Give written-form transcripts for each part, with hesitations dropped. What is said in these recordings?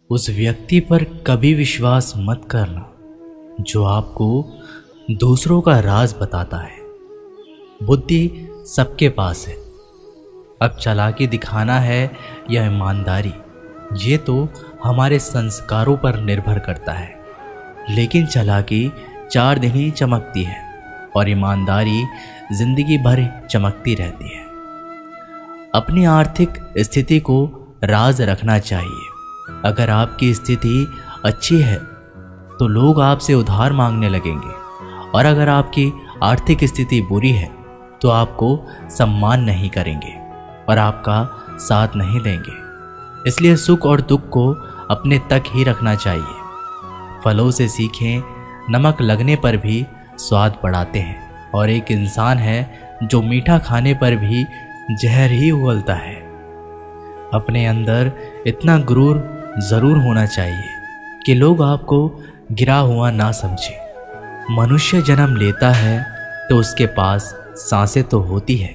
उस व्यक्ति पर कभी विश्वास मत करना जो आपको दूसरों का राज बताता है। बुद्धि सबके पास है, अब चालाकी दिखाना है या ईमानदारी, ये तो हमारे संस्कारों पर निर्भर करता है। लेकिन चालाकी 4 दिन ही चमकती है और ईमानदारी जिंदगी भर चमकती रहती है। अपनी आर्थिक स्थिति को राज रखना चाहिए। अगर आपकी स्थिति अच्छी है तो लोग आपसे उधार मांगने लगेंगे, और अगर आपकी आर्थिक स्थिति बुरी है तो आपको सम्मान नहीं करेंगे और आपका साथ नहीं देंगे। इसलिए सुख और दुख को अपने तक ही रखना चाहिए। फलों से सीखें, नमक लगने पर भी स्वाद बढ़ाते हैं, और एक इंसान है जो मीठा खाने पर भी जहर ही उगलता है। अपने अंदर इतना गुरूर जरूर होना चाहिए कि लोग आपको गिरा हुआ ना समझे। मनुष्य जन्म लेता है तो उसके पास सांसें तो होती है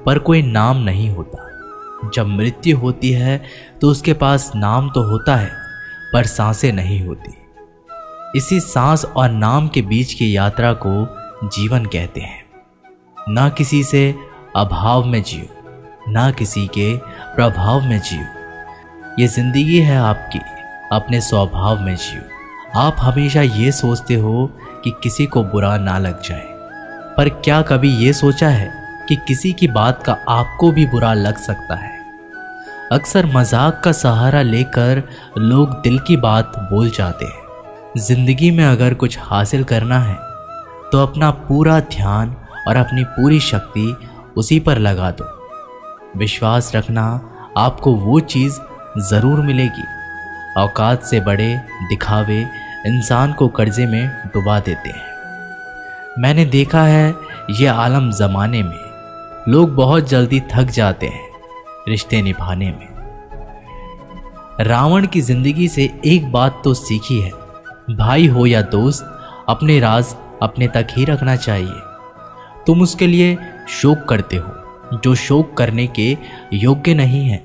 पर कोई नाम नहीं होता। जब मृत्यु होती है तो उसके पास नाम तो होता है पर सांसें नहीं होती। इसी सांस और नाम के बीच की यात्रा को जीवन कहते हैं। ना किसी से अभाव में जियो, ना किसी के प्रभाव में जियो। ये जिंदगी है आपकी, अपने स्वभाव में जियो। आप हमेशा ये सोचते हो कि किसी को बुरा ना लग जाए, पर क्या कभी ये सोचा है कि किसी की बात का आपको भी बुरा लग सकता है? अक्सर मजाक का सहारा लेकर लोग दिल की बात बोल जाते हैं। जिंदगी में अगर कुछ हासिल करना है तो अपना पूरा ध्यान और अपनी पूरी शक्ति उसी पर लगा दो। विश्वास रखना, आपको वो चीज़ ज़रूर मिलेगी। औकात से बड़े दिखावे इंसान को कर्जे में डुबा देते हैं। मैंने देखा है ये आलम ज़माने में लोग बहुत जल्दी थक जाते हैं रिश्ते निभाने में। रावण की ज़िंदगी से एक बात तो सीखी है, भाई हो या दोस्त, अपने राज अपने तक ही रखना चाहिए। तुम उसके लिए शोक करते हो जो शोक करने के योग्य नहीं है,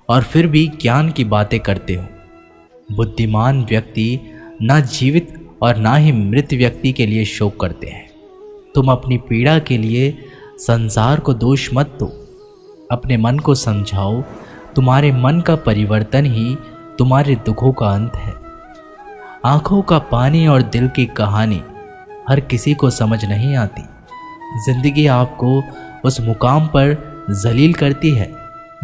और फिर भी ज्ञान की बातें करते हो। बुद्धिमान व्यक्ति ना जीवित और ना ही मृत व्यक्ति के लिए शोक करते हैं। तुम अपनी पीड़ा के लिए संसार को दोष मत दो, अपने मन को समझाओ। तुम्हारे मन का परिवर्तन ही तुम्हारे दुखों का अंत है। आंखों का पानी और दिल की कहानी हर किसी को समझ नहीं आती। जिंदगी आपको उस मुकाम पर जलील करती है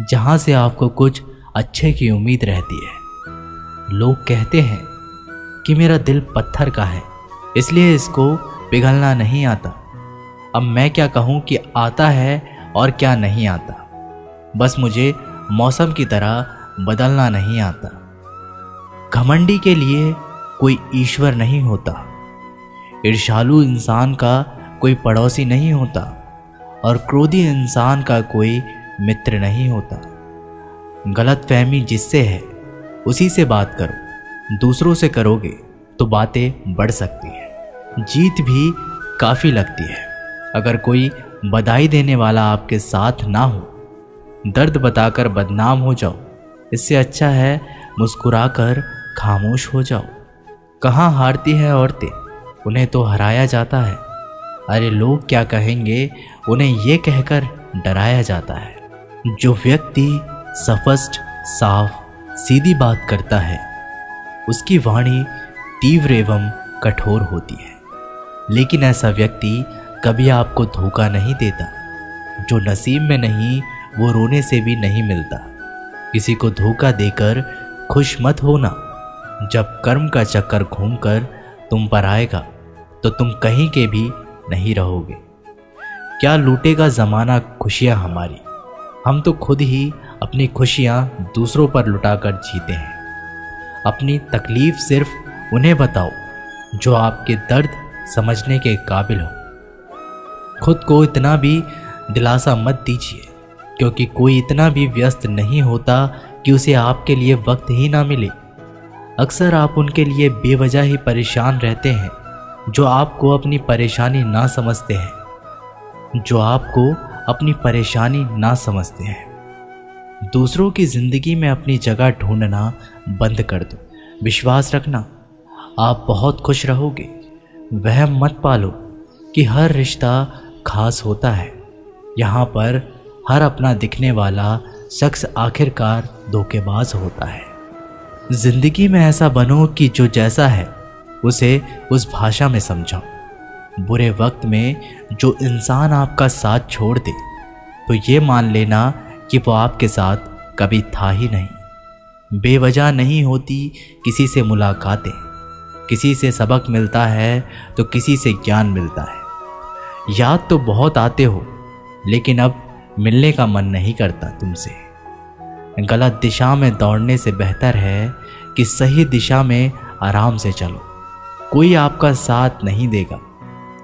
जहां से आपको कुछ अच्छे की उम्मीद रहती है। लोग कहते हैं कि मेरा दिल पत्थर का है, इसलिए इसको पिघलना नहीं आता। अब मैं क्या कहूँ कि आता है और क्या नहीं आता। बस मुझे मौसम की तरह बदलना नहीं आता। घमंडी के लिए कोई ईश्वर नहीं होता, ईर्ष्यालु इंसान का कोई पड़ोसी नहीं होता, और क्रोधी इंसान का कोई मित्र नहीं होता। गलतफहमी जिससे है उसी से बात करो। दूसरों से करोगे तो बातें बढ़ सकती है, जीत भी काफ़ी लगती है। अगर कोई बधाई देने वाला आपके साथ ना हो, दर्द बताकर बदनाम हो जाओ। इससे अच्छा है मुस्कुराकर खामोश हो जाओ। कहाँ हारती है औरतें, उन्हें तो हराया जाता है। अरे लोग क्या कहेंगे, उन्हें ये कहकर डराया जाता है। जो व्यक्ति स्पष्ट, साफ, सीधी बात करता है उसकी वाणी तीव्र एवं कठोर होती है। लेकिन ऐसा व्यक्ति कभी आपको धोखा नहीं देता। जो नसीब में नहीं वो रोने से भी नहीं मिलता। किसी को धोखा देकर खुश मत होना। जब कर्म का चक्कर घूमकर तुम पर आएगा तो तुम कहीं के भी नहीं रहोगे। क्या लूटेगा ज़माना खुशियाँ हमारी, हम तो खुद ही अपनी खुशियाँ दूसरों पर लुटाकर जीते हैं। अपनी तकलीफ़ सिर्फ उन्हें बताओ जो आपके दर्द समझने के काबिल हो। खुद को इतना भी दिलासा मत दीजिए, क्योंकि कोई इतना भी व्यस्त नहीं होता कि उसे आपके लिए वक्त ही ना मिले। अक्सर आप उनके लिए बेवजह ही परेशान रहते हैं जो आपको अपनी परेशानी ना समझते हैं। दूसरों की ज़िंदगी में अपनी जगह ढूंढना बंद कर दो। विश्वास रखना, आप बहुत खुश रहोगे। वहम मत पालो कि हर रिश्ता खास होता है। यहाँ पर हर अपना दिखने वाला शख्स आखिरकार धोखेबाज होता है। ज़िंदगी में ऐसा बनो कि जो जैसा है उसे उस भाषा में समझाओ। बुरे वक्त में जो इंसान आपका साथ छोड़ दे तो ये मान लेना कि वो आपके साथ कभी था ही नहीं। बेवजह नहीं होती किसी से मुलाकातें, किसी से सबक मिलता है तो किसी से ज्ञान मिलता है। याद तो बहुत आते हो लेकिन अब मिलने का मन नहीं करता तुमसे। गलत दिशा में दौड़ने से बेहतर है कि सही दिशा में आराम से चलो। कोई आपका साथ नहीं देगा।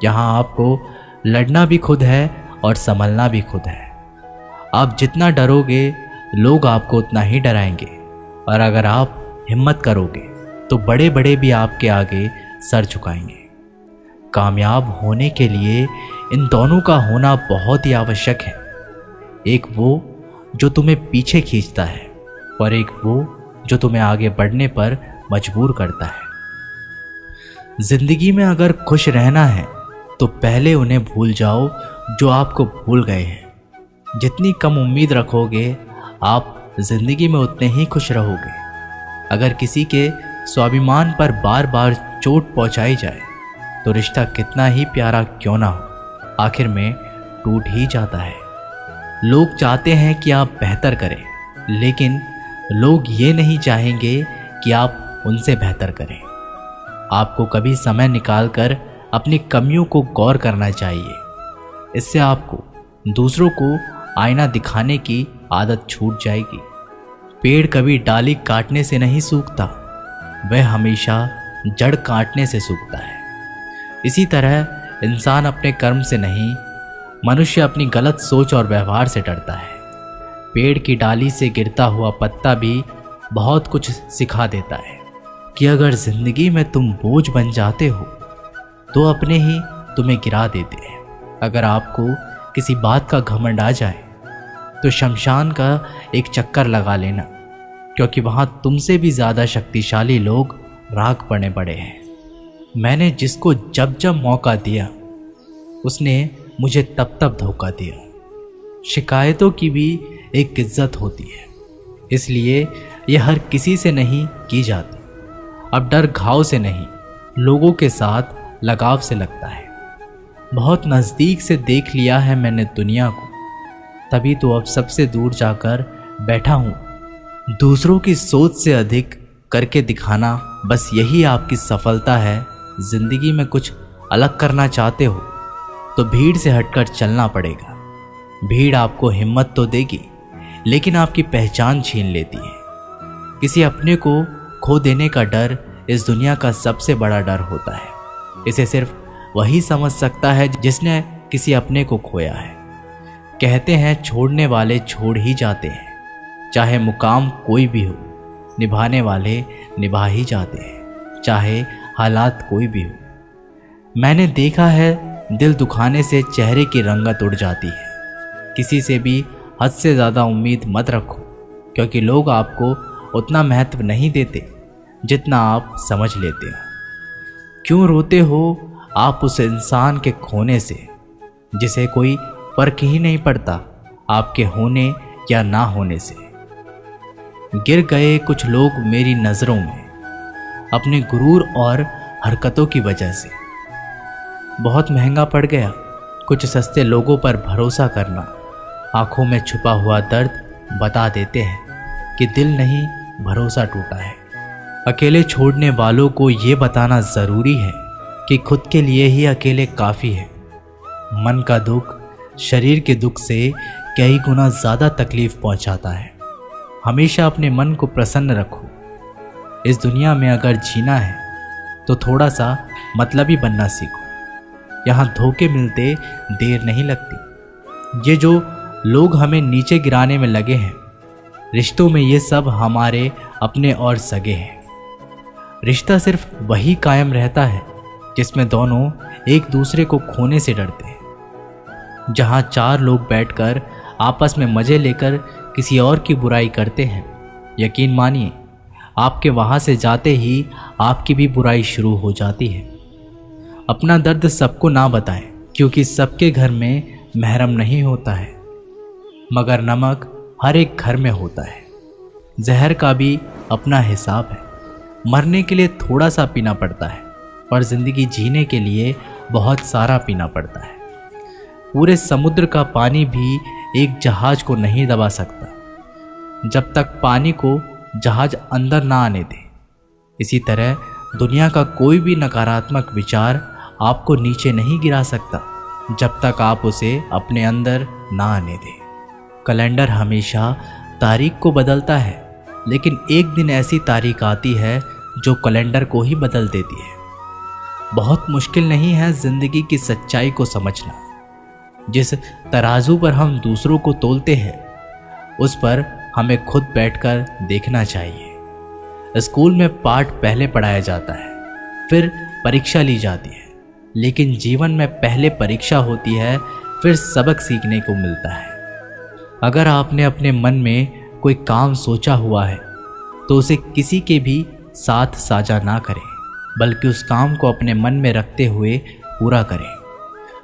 यहाँ आपको लड़ना भी खुद है और संभलना भी खुद है। आप जितना डरोगे लोग आपको उतना ही डराएंगे, और अगर आप हिम्मत करोगे तो बड़े बड़े भी आपके आगे सर झुकाएंगे। कामयाब होने के लिए इन दोनों का होना बहुत ही आवश्यक है। एक वो जो तुम्हें पीछे खींचता है और एक वो जो तुम्हें आगे बढ़ने पर मजबूर करता है। जिंदगी में अगर खुश रहना है तो पहले उन्हें भूल जाओ जो आपको भूल गए हैं। जितनी कम उम्मीद रखोगे आप जिंदगी में उतने ही खुश रहोगे। अगर किसी के स्वाभिमान पर बार बार चोट पहुंचाई जाए तो रिश्ता कितना ही प्यारा क्यों ना हो, आखिर में टूट ही जाता है। लोग चाहते हैं कि आप बेहतर करें, लेकिन लोग ये नहीं चाहेंगे कि आप उनसे बेहतर करें। आपको कभी समय निकालकर अपनी कमियों को गौर करना चाहिए। इससे आपको दूसरों को आईना दिखाने की आदत छूट जाएगी। पेड़ कभी डाली काटने से नहीं सूखता, वह हमेशा जड़ काटने से सूखता है। इसी तरह इंसान अपने कर्म से नहीं, मनुष्य अपनी गलत सोच और व्यवहार से डरता है। पेड़ की डाली से गिरता हुआ पत्ता भी बहुत कुछ सिखा देता है कि अगर जिंदगी में तुम बोझ बन जाते हो तो अपने ही तुम्हें गिरा देते हैं। अगर आपको किसी बात का घमंड आ जाए तो शमशान का एक चक्कर लगा लेना, क्योंकि वहाँ तुमसे भी ज़्यादा शक्तिशाली लोग राख पड़े पड़े हैं। मैंने जिसको जब जब मौका दिया उसने मुझे तब तब धोखा दिया। शिकायतों की भी एक इज्जत होती है, इसलिए यह हर किसी से नहीं की जाती। अब डर घाव से नहीं, लोगों के साथ लगाव से लगता है। बहुत नज़दीक से देख लिया है मैंने दुनिया को, तभी तो अब सबसे दूर जाकर बैठा हूँ। दूसरों की सोच से अधिक करके दिखाना, बस यही आपकी सफलता है। जिंदगी में कुछ अलग करना चाहते हो तो भीड़ से हटकर चलना पड़ेगा। भीड़ आपको हिम्मत तो देगी, लेकिन आपकी पहचान छीन लेती है। किसी अपने को खो देने का डर इस दुनिया का सबसे बड़ा डर होता है। इसे सिर्फ वही समझ सकता है जिसने किसी अपने को खोया है। कहते हैं छोड़ने वाले छोड़ ही जाते हैं, चाहे मुकाम कोई भी हो। निभाने वाले निभा ही जाते हैं, चाहे हालात कोई भी हो। मैंने देखा है दिल दुखाने से चेहरे की रंगत उड़ जाती है। किसी से भी हद से ज़्यादा उम्मीद मत रखो, क्योंकि लोग आपको उतना महत्व नहीं देते जितना आप समझ लेते हो। क्यों रोते हो आप उस इंसान के खोने से जिसे कोई फर्क ही नहीं पड़ता आपके होने या ना होने से। गिर गए कुछ लोग मेरी नज़रों में अपने गुरूर और हरकतों की वजह से। बहुत महंगा पड़ गया कुछ सस्ते लोगों पर भरोसा करना। आंखों में छुपा हुआ दर्द बता देते हैं कि दिल नहीं, भरोसा टूटा है। अकेले छोड़ने वालों को ये बताना ज़रूरी है कि खुद के लिए ही अकेले काफ़ी है। मन का दुख शरीर के दुख से कई गुना ज़्यादा तकलीफ पहुंचाता है। हमेशा अपने मन को प्रसन्न रखो। इस दुनिया में अगर जीना है तो थोड़ा सा मतलबी बनना सीखो। यहाँ धोखे मिलते देर नहीं लगती। ये जो लोग हमें नीचे गिराने में लगे हैं, रिश्तों में ये सब हमारे अपने और सगे हैं। रिश्ता सिर्फ वही कायम रहता है जिसमें दोनों एक दूसरे को खोने से डरते हैं। जहाँ चार लोग बैठकर आपस में मज़े लेकर किसी और की बुराई करते हैं, यकीन मानिए आपके वहाँ से जाते ही आपकी भी बुराई शुरू हो जाती है। अपना दर्द सबको ना बताएं, क्योंकि सबके घर में महरम नहीं होता है, मगर नमक हर एक घर में होता है। जहर का भी अपना हिसाब है। मरने के लिए थोड़ा सा पीना पड़ता है और ज़िंदगी जीने के लिए बहुत सारा पीना पड़ता है। पूरे समुद्र का पानी भी एक जहाज को नहीं दबा सकता जब तक पानी को जहाज अंदर ना आने दे। इसी तरह दुनिया का कोई भी नकारात्मक विचार आपको नीचे नहीं गिरा सकता जब तक आप उसे अपने अंदर ना आने दें। कैलेंडर हमेशा तारीख को बदलता है, लेकिन एक दिन ऐसी तारीख आती है जो कैलेंडर को ही बदल देती है। बहुत मुश्किल नहीं है जिंदगी की सच्चाई को समझना। जिस तराजू पर हम दूसरों को तोलते हैं, उस पर हमें खुद बैठकर देखना चाहिए। स्कूल में पाठ पहले पढ़ाया जाता है, फिर परीक्षा ली जाती है, लेकिन जीवन में पहले परीक्षा होती है, फिर सबक सीखने को मिलता है। अगर आपने अपने मन में कोई काम सोचा हुआ है तो उसे किसी के भी साथ साझा ना करें, बल्कि उस काम को अपने मन में रखते हुए पूरा करें,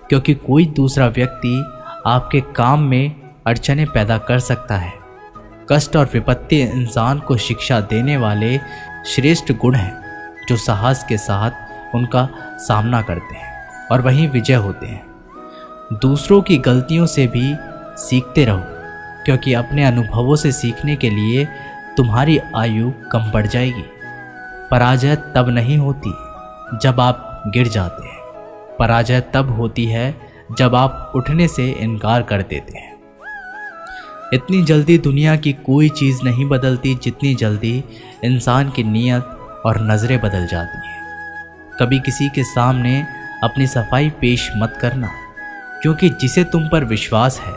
क्योंकि कोई दूसरा व्यक्ति आपके काम में अड़चनें पैदा कर सकता है। कष्ट और विपत्ति इंसान को शिक्षा देने वाले श्रेष्ठ गुण हैं जो साहस के साथ उनका सामना करते हैं और वहीं विजय होते हैं। दूसरों की गलतियों से भी सीखते रहो, क्योंकि अपने अनुभवों से सीखने के लिए तुम्हारी आयु कम बढ़ जाएगी। पराजय तब नहीं होती जब आप गिर जाते हैं, पराजय तब होती है जब आप उठने से इनकार कर देते हैं। इतनी जल्दी दुनिया की कोई चीज़ नहीं बदलती जितनी जल्दी इंसान की नीयत और नज़रें बदल जाती हैं। कभी किसी के सामने अपनी सफाई पेश मत करना, क्योंकि जिसे तुम पर विश्वास है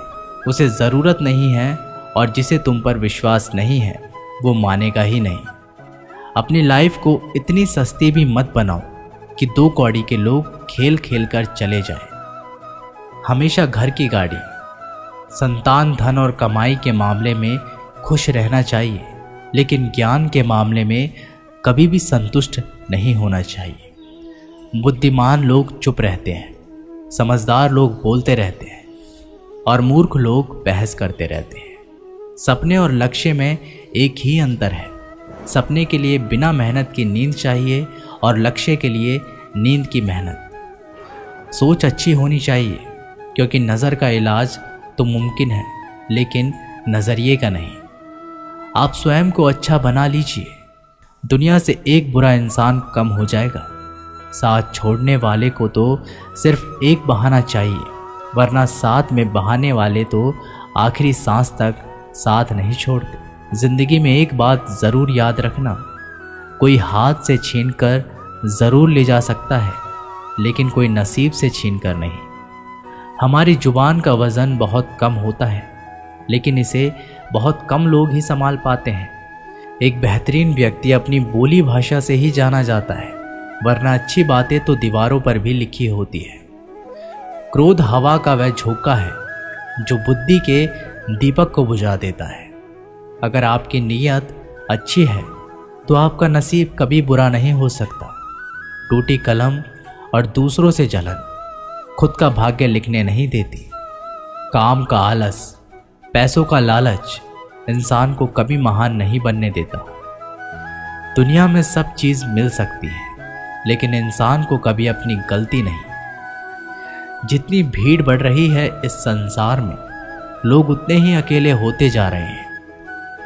उसे ज़रूरत नहीं है, और जिसे तुम पर विश्वास नहीं है वो मानेगा ही नहीं। अपनी लाइफ को इतनी सस्ती भी मत बनाओ कि 2 कौड़ी के लोग खेल खेल कर चले जाएं। हमेशा घर की गाड़ी, संतान, धन और कमाई के मामले में खुश रहना चाहिए, लेकिन ज्ञान के मामले में कभी भी संतुष्ट नहीं होना चाहिए। बुद्धिमान लोग चुप रहते हैं, समझदार लोग बोलते रहते हैं और मूर्ख लोग बहस करते रहते हैं। सपने और लक्ष्य में एक ही अंतर है। सपने के लिए बिना मेहनत की नींद चाहिए और लक्ष्य के लिए नींद की मेहनत। सोच अच्छी होनी चाहिए, क्योंकि नज़र का इलाज तो मुमकिन है, लेकिन नज़रिए का नहीं। आप स्वयं को अच्छा बना लीजिए, दुनिया से एक बुरा इंसान कम हो जाएगा। साथ छोड़ने वाले को तो सिर्फ एक बहाना चाहिए, वरना साथ में बहाने वाले तो आखिरी सांस तक साथ नहीं छोड़ते। जिंदगी में एक बात ज़रूर याद रखना, कोई हाथ से छीनकर ज़रूर ले जा सकता है, लेकिन कोई नसीब से छीनकर नहीं। हमारी जुबान का वज़न बहुत कम होता है, लेकिन इसे बहुत कम लोग ही संभाल पाते हैं। एक बेहतरीन व्यक्ति अपनी बोली भाषा से ही जाना जाता है, वरना अच्छी बातें तो दीवारों पर भी लिखी होती है। क्रोध हवा का वह झोंका है जो बुद्धि के दीपक को बुझा देता है। अगर आपकी नीयत अच्छी है तो आपका नसीब कभी बुरा नहीं हो सकता। टूटी कलम और दूसरों से जलन खुद का भाग्य लिखने नहीं देती। काम का आलस, पैसों का लालच इंसान को कभी महान नहीं बनने देता। दुनिया में सब चीज़ मिल सकती है, लेकिन इंसान को कभी अपनी गलती नहीं। जितनी भीड़ बढ़ रही है इस संसार में, लोग उतने ही अकेले होते जा रहे हैं।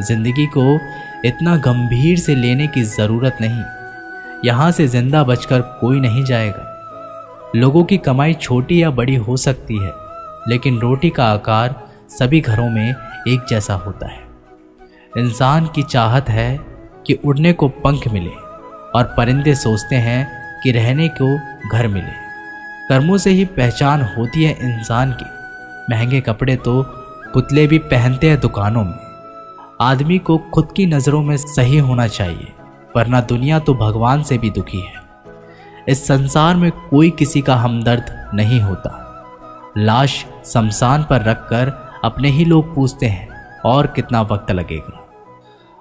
जिंदगी को इतना गंभीर से लेने की ज़रूरत नहीं। यहाँ से जिंदा बचकर कोई नहीं जाएगा। लोगों की कमाई छोटी या बड़ी हो सकती है, लेकिन रोटी का आकार सभी घरों में एक जैसा होता है। इंसान की चाहत है कि उड़ने को पंख मिले, और परिंदे सोचते हैं कि रहने को घर मिले। कर्मों से ही पहचान होती है इंसान की। महंगे कपड़े तो पुतले भी पहनते हैं दुकानों में। आदमी को खुद की नज़रों में सही होना चाहिए, वरना दुनिया तो भगवान से भी दुखी है। इस संसार में कोई किसी का हमदर्द नहीं होता। लाश शमशान पर रखकर अपने ही लोग पूछते हैं और कितना वक्त लगेगा।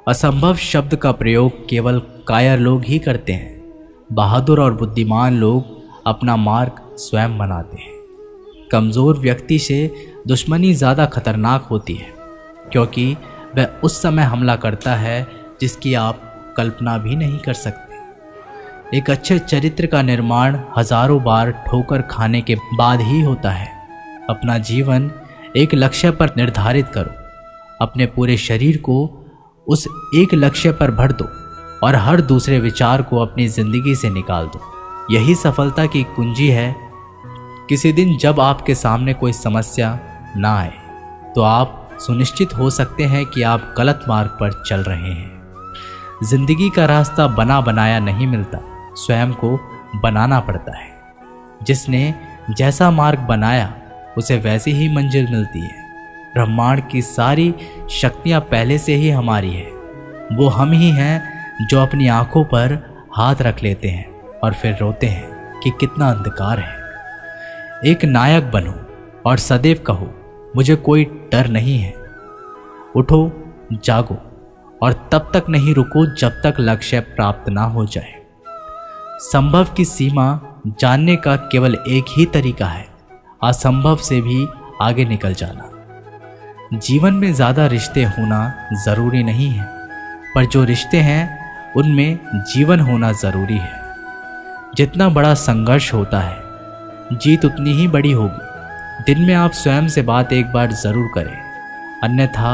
असंभव शब्द का प्रयोग केवल कायर लोग ही करते हैं। बहादुर और बुद्धिमान लोग अपना मार्ग स्वयं बनाते हैं। कमज़ोर व्यक्ति से दुश्मनी ज़्यादा खतरनाक होती है, क्योंकि वह उस समय हमला करता है जिसकी आप कल्पना भी नहीं कर सकते। एक अच्छे चरित्र का निर्माण हजारों बार ठोकर खाने के बाद ही होता है। अपना जीवन एक लक्ष्य पर निर्धारित करो, अपने पूरे शरीर को उस एक लक्ष्य पर भर दो और हर दूसरे विचार को अपनी जिंदगी से निकाल दो। यही सफलता की कुंजी है। किसी दिन जब आपके सामने कोई समस्या ना आए तो आप सुनिश्चित हो सकते हैं कि आप गलत मार्ग पर चल रहे हैं। जिंदगी का रास्ता बना बनाया नहीं मिलता, स्वयं को बनाना पड़ता है। जिसने जैसा मार्ग बनाया उसे वैसी ही मंजिल मिलती है। ब्रह्मांड की सारी शक्तियां पहले से ही हमारी है। वो हम ही हैं जो अपनी आंखों पर हाथ रख लेते हैं और फिर रोते हैं कि कितना अंधकार है। एक नायक बनो और सदैव कहो, मुझे कोई डर नहीं है। उठो, जागो और तब तक नहीं रुको जब तक लक्ष्य प्राप्त ना हो जाए। संभव की सीमा जानने का केवल एक ही तरीका है, असंभव से भी आगे निकल जाना। जीवन में ज़्यादा रिश्ते होना ज़रूरी नहीं है, पर जो रिश्ते हैं उनमें जीवन होना ज़रूरी है। जितना बड़ा संघर्ष होता है, जीत उतनी ही बड़ी होगी। दिन में आप स्वयं से बात एक बार ज़रूर करें, अन्यथा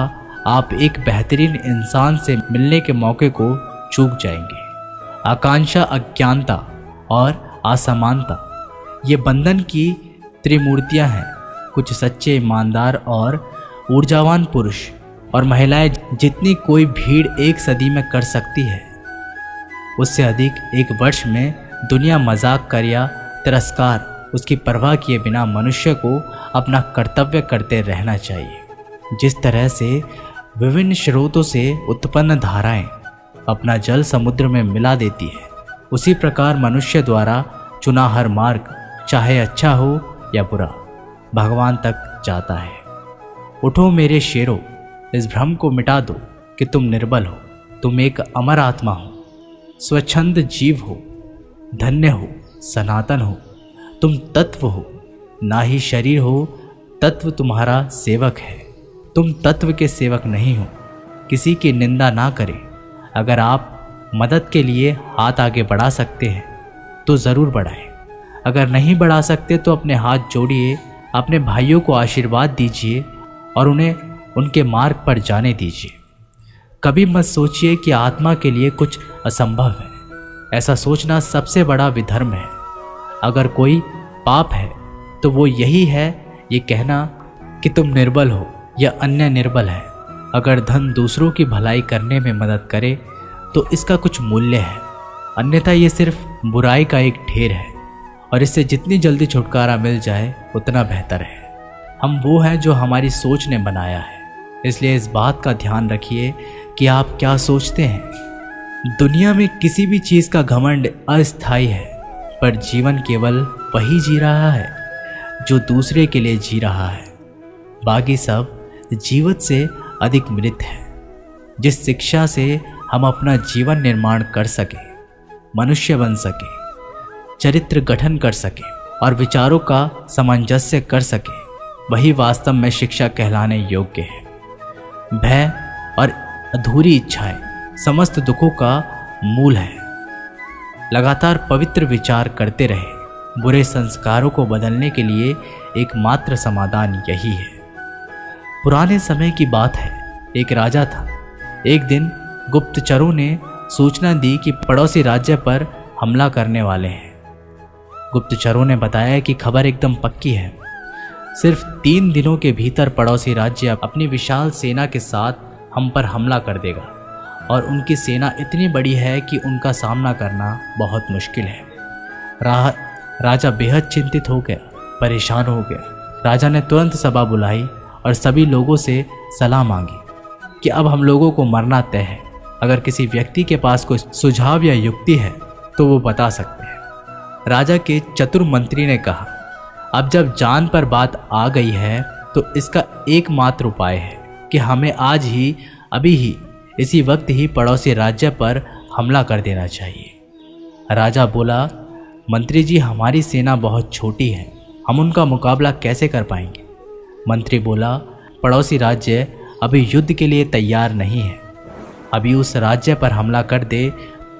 आप एक बेहतरीन इंसान से मिलने के मौके को चूक जाएंगे। आकांक्षा, अज्ञानता और असमानता ये बंधन की त्रिमूर्तियां हैं। कुछ सच्चे, ईमानदार और ऊर्जावान पुरुष और महिलाएं जितनी कोई भीड़ एक सदी में कर सकती है, उससे अधिक एक वर्ष में दुनिया मजाक कर या तिरस्कार उसकी परवाह किए बिना मनुष्य को अपना कर्तव्य करते रहना चाहिए। जिस तरह से विभिन्न स्रोतों से उत्पन्न धाराएं अपना जल समुद्र में मिला देती है, उसी प्रकार मनुष्य द्वारा चुना हर मार्ग, चाहे अच्छा हो या बुरा, भगवान तक जाता है। उठो मेरे शेरों, इस भ्रम को मिटा दो कि तुम निर्बल हो। तुम एक अमर आत्मा हो, स्वच्छंद जीव हो, धन्य हो, सनातन हो। तुम तत्व हो, ना ही शरीर हो। तत्व तुम्हारा सेवक है, तुम तत्व के सेवक नहीं हो। किसी की निंदा ना करें। अगर आप मदद के लिए हाथ आगे बढ़ा सकते हैं तो ज़रूर बढ़ाएं। अगर नहीं बढ़ा सकते तो अपने हाथ जोड़िए, अपने भाइयों को आशीर्वाद दीजिए और उन्हें उनके मार्ग पर जाने दीजिए। कभी मत सोचिए कि आत्मा के लिए कुछ असंभव है। ऐसा सोचना सबसे बड़ा विधर्म है। अगर कोई पाप है तो वो यही है, ये कहना कि तुम निर्बल हो या अन्य निर्बल है। अगर धन दूसरों की भलाई करने में मदद करे तो इसका कुछ मूल्य है, अन्यथा ये सिर्फ बुराई का एक ढेर है और इससे जितनी जल्दी छुटकारा मिल जाए उतना बेहतर है। हम वो हैं जो हमारी सोच ने बनाया है, इसलिए इस बात का ध्यान रखिए कि आप क्या सोचते हैं। दुनिया में किसी भी चीज़ का घमंड अस्थायी है, पर जीवन केवल वही जी रहा है जो दूसरे के लिए जी रहा है। बाकी सब जीवित से अधिक मृत है। जिस शिक्षा से हम अपना जीवन निर्माण कर सके, मनुष्य बन सके, चरित्र गठन कर सके और विचारों का सामंजस्य कर सके, वही वास्तव में शिक्षा कहलाने योग्य है। भय और अधूरी इच्छाएं समस्त दुखों का मूल है। लगातार पवित्र विचार करते रहे। बुरे संस्कारों को बदलने के लिए एकमात्र समाधान यही है। पुराने समय की बात है, एक राजा था। एक दिन गुप्तचरों ने सूचना दी कि पड़ोसी राज्य पर हमला करने वाले हैं। गुप्तचरों ने बताया कि खबर एकदम पक्की है। सिर्फ 3 दिनों के भीतर पड़ोसी राज्य अपनी विशाल सेना के साथ हम पर हमला कर देगा और उनकी सेना इतनी बड़ी है कि उनका सामना करना बहुत मुश्किल है। राजा बेहद चिंतित हो गया, परेशान हो गया। राजा ने तुरंत सभा बुलाई और सभी लोगों से सलाह मांगी कि अब हम लोगों को मरना तय है। अगर किसी व्यक्ति के पास कोई सुझाव या युक्ति है तो वो बता सकते हैं। राजा के चतुर मंत्री ने कहा, अब जब जान पर बात आ गई है तो इसका एकमात्र उपाय है कि हमें आज ही, अभी ही, इसी वक्त ही पड़ोसी राज्य पर हमला कर देना चाहिए। राजा बोला, मंत्री जी, हमारी सेना बहुत छोटी है, हम उनका मुकाबला कैसे कर पाएंगे। मंत्री बोला, पड़ोसी राज्य अभी युद्ध के लिए तैयार नहीं है, अभी उस राज्य पर हमला कर दे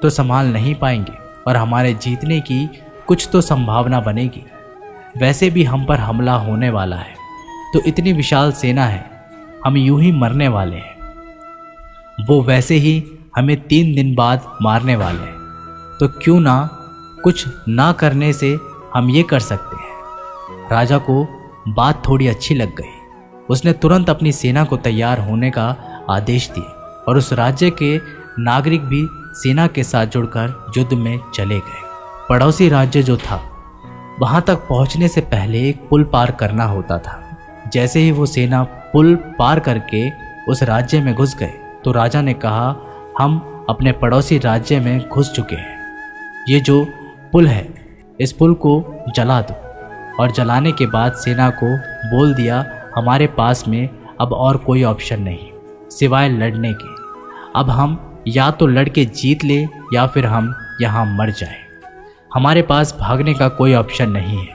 तो संभाल नहीं पाएंगे और हमारे जीतने की कुछ तो संभावना बनेगी। वैसे भी हम पर हमला होने वाला है, तो इतनी विशाल सेना है, हम यूं ही मरने वाले हैं। वो वैसे ही हमें 3 दिन बाद मारने वाले हैं, तो क्यों ना कुछ ना करने से हम ये कर सकते हैं। राजा को बात थोड़ी अच्छी लग गई। उसने तुरंत अपनी सेना को तैयार होने का आदेश दिया और उस राज्य के नागरिक भी सेना के साथ जुड़कर युद्ध में चले गए। पड़ोसी राज्य जो था, वहां तक पहुंचने से पहले एक पुल पार करना होता था। जैसे ही वो सेना पुल पार करके उस राज्य में घुस गए तो राजा ने कहा, हम अपने पड़ोसी राज्य में घुस चुके हैं, ये जो पुल है इस पुल को जला दो। और जलाने के बाद सेना को बोल दिया, हमारे पास में अब और कोई ऑप्शन नहीं सिवाय लड़ने के। अब हम या तो लड़ के जीत ले या फिर हम यहाँ मर जाए, हमारे पास भागने का कोई ऑप्शन नहीं है।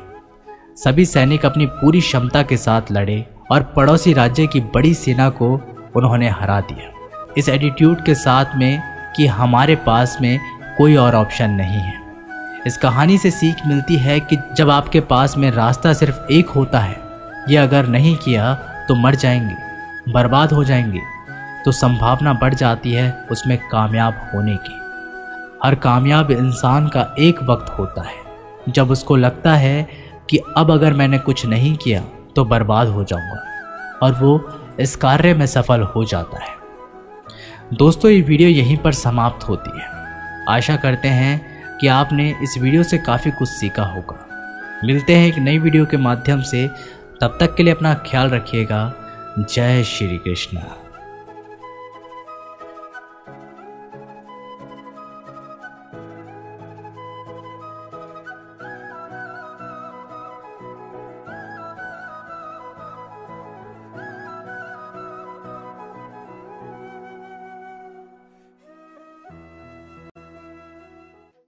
सभी सैनिक अपनी पूरी क्षमता के साथ लड़े और पड़ोसी राज्य की बड़ी सेना को उन्होंने हरा दिया, इस एटीट्यूड के साथ में कि हमारे पास में कोई और ऑप्शन नहीं है। इस कहानी से सीख मिलती है कि जब आपके पास में रास्ता सिर्फ एक होता है, ये अगर नहीं किया तो मर जाएंगे, बर्बाद हो जाएंगे, तो संभावना बढ़ जाती है उसमें कामयाब होने की। हर कामयाब इंसान का एक वक्त होता है जब उसको लगता है कि अब अगर मैंने कुछ नहीं किया तो बर्बाद हो जाऊंगा, और वो इस कार्य में सफल हो जाता है। दोस्तों, ये वीडियो यहीं पर समाप्त होती है। आशा करते हैं कि आपने इस वीडियो से काफ़ी कुछ सीखा होगा। मिलते हैं एक नई वीडियो के माध्यम से, तब तक के लिए अपना ख्याल रखिएगा। जय श्री कृष्ण।